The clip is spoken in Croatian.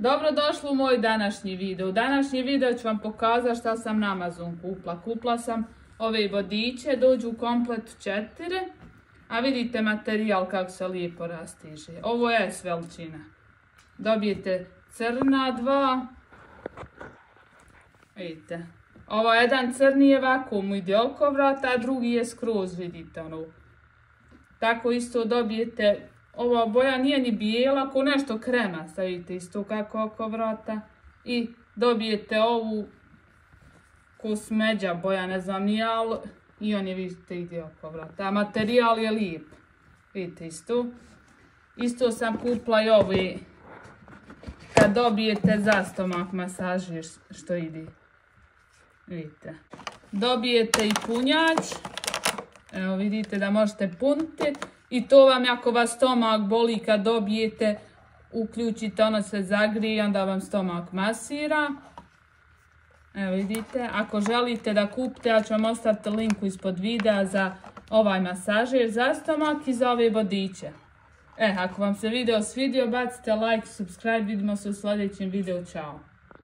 Dobrodošli u moj današnji video. U današnji video ću vam pokazati šta sam na Amazon kupila. Kupila sam ove vodiče, dođu u kompletu 4, a vidite materijal kako se lijepo rastiže. Ovo je S veličina. Dobijete crna 2. Vidite. Ovo jedan crni je ovako mu ide oko vrata, a drugi je skroz, vidite ono. Tako isto dobijete. Ova boja nije ni bijela, ko nešto krema, stavite isto kako oko vrata. I dobijete ovu ko smeđa boja, ne znam nije, ali i on je, vidite, ide oko vrata. A materijal je lijep. Vidite isto. Isto sam kupila i ovi kad dobijete za stomak masažir što ide. Vidite. Dobijete i punjač. Evo vidite da možete puniti. I to vam, ako vas stomak boli kad dobijete, uključite, ono se zagrije, onda vam stomak masira. Evo vidite, ako želite da kupite, ja ću vam ostaviti link ispod videa za ovaj masažer za stomak i za ove vodiče. Ako vam se video svidio, bacite like, subscribe, vidimo se u sljedećem videu, čao.